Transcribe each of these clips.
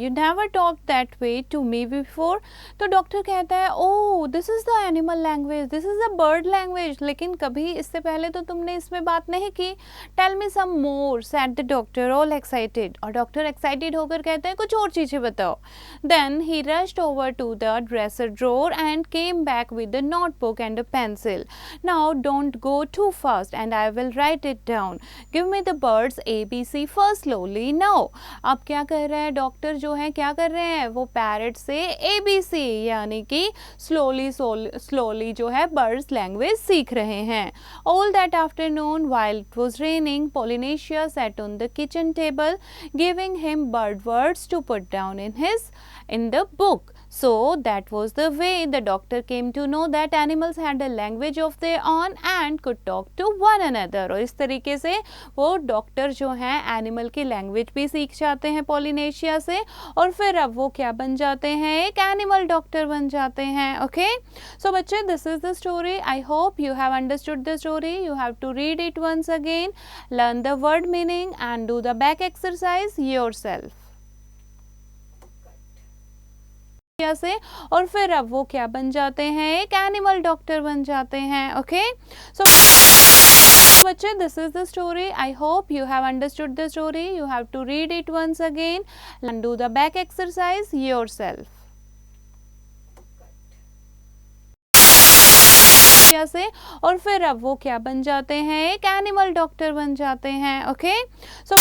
You never talk that way to me before. तो doctor कहता है oh this is the animal language, this is the bird language, लेकिन कभी इससे पहले तो तुमने इसमें बात नहीं की। Tell me some more said the doctor all excited. और डॉक्टर एक्साइटेड होकर कहते हैं कुछ और चीज़ें बताओ। Then he rushed over to the dresser drawer and came back with the notebook and a pencil. Now don't go too fast and I will write it down. Give me the bird's ABC first slowly now. अब क्या कर रहे हैं doctor, जो है क्या कर रहे हैं, वो पैरट से ABC यानी कि स्लोली जो है बर्ड्स लैंग्वेज सीख रहे हैं। All that afternoon while it was raining Polynesia sat on the kitchen table giving him bird words to put down in the book. So that was the way the doctor came to know that animals had a language of their own and could talk to one another. और इस तरीके से वो doctor जो हैं animal की language भी सीख जाते हैं पोलिनेशिया से, और फिर अब वो क्या बन जाते हैं, एक एनिमल डॉक्टर बन जाते हैं। ओके सो बच्चे this is the story. I hope you have understood the story. You have to read it once again, learn the word meaning and do the back exercise yourself से। और फिर अब वो क्या बन जाते हैं, एक एनिमल डॉक्टर बन जाते हैं। ओके सो बच्चे this is the story. I hope you have understood the story. You have to read it once again and do the back exercise yourself से। और फिर अब वो क्या बन जाते हैं, एक एनिमल डॉक्टर बन जाते हैं। ओके सो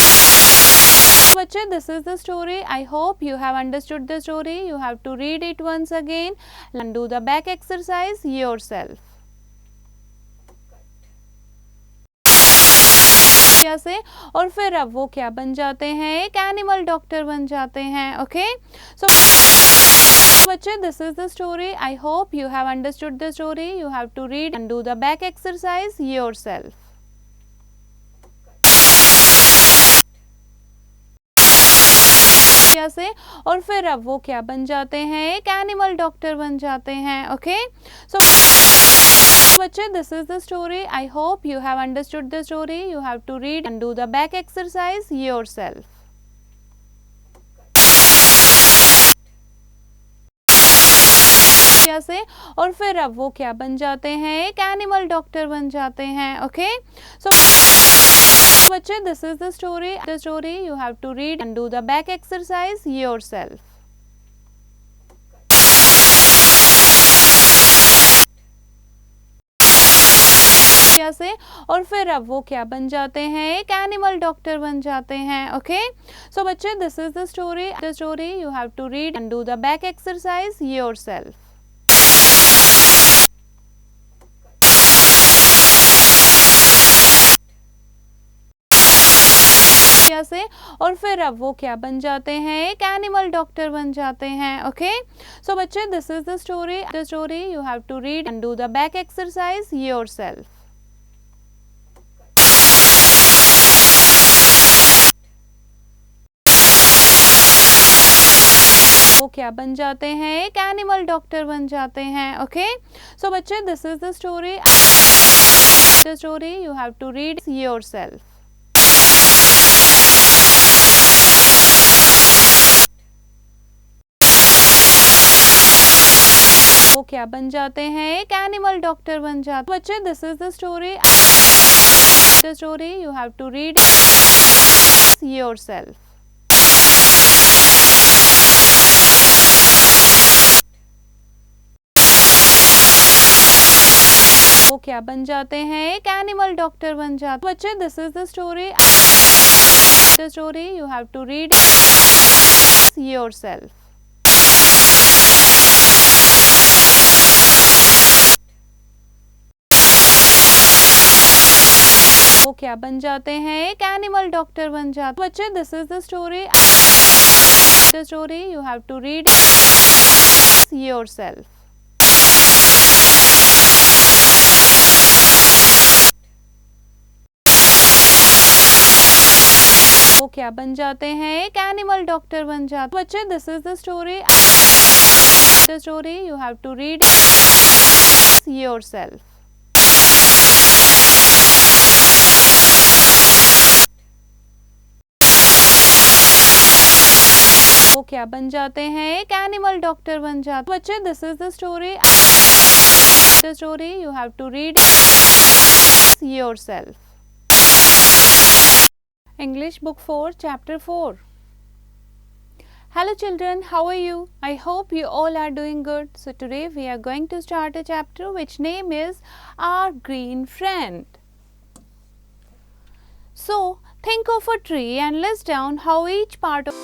बच्चे this is the story. I hope you have understood the story. You have to read it once again and do the back exercise yourself से। और फिर अब वो क्या बन जाते हैं, एक एनिमल डॉक्टर बन जाते हैं। ओके सो बच्चे this is the story. I hope you have understood the story. You have to read and do the back exercise yourself से। और फिर अब वो क्या बन जाते हैं, एक एनिमल डॉक्टर बन जाते हैं। ओके सो बच्चे this is the story. I hope you have understood the story. You have to read and do the back exercise yourself से। और फिर अब वो क्या बन जाते हैं, एक एनिमल डॉक्टर बन जाते हैं। ओके सो बच्चे this is the story. You have to read and do the back exercise yourself से। और फिर अब वो क्या बन जाते हैं, एक एनिमल डॉक्टर बन जाते हैं। ओके सो बच्चे this is the story. You have to read and do the back exercise yourself से। और फिर अब वो क्या बन जाते हैं, एक एनिमल डॉक्टर बन जाते हैं। ओके सो बच्चे this is the story. You have to read and do the back exercise yourself वो क्या बन जाते हैं, एक एनिमल डॉक्टर बन जाते हैं। ओके सो बच्चे this is the story. You have to read yourself वो क्या बन जाते हैं, एक एनिमल डॉक्टर बन जाते हैं। बच्चे this is the story. You have to read yourself वो क्या बन जाते हैं, एक एनिमल डॉक्टर बन जाते हैं। बच्चे this is the story. You have to read yourself वो क्या बन जाते हैं, एक एनिमल डॉक्टर बन जाते हैं। बच्चे this is the story. You have to read yourself वो क्या बन जाते हैं, एक एनिमल डॉक्टर बन जाते हैं। बच्चे this is the story. You have to read yourself वो वो क्या बन जाते हैं, एक एनिमल डॉक्टर बन जाते हैं। बच्चे, this is the story, you have to read yourself. English Book 4, Chapter 4. Hello children, how are you? I hope you all are doing good. So today we are going to start a chapter which name is Our Green Friend. So think of a tree and list down how each part of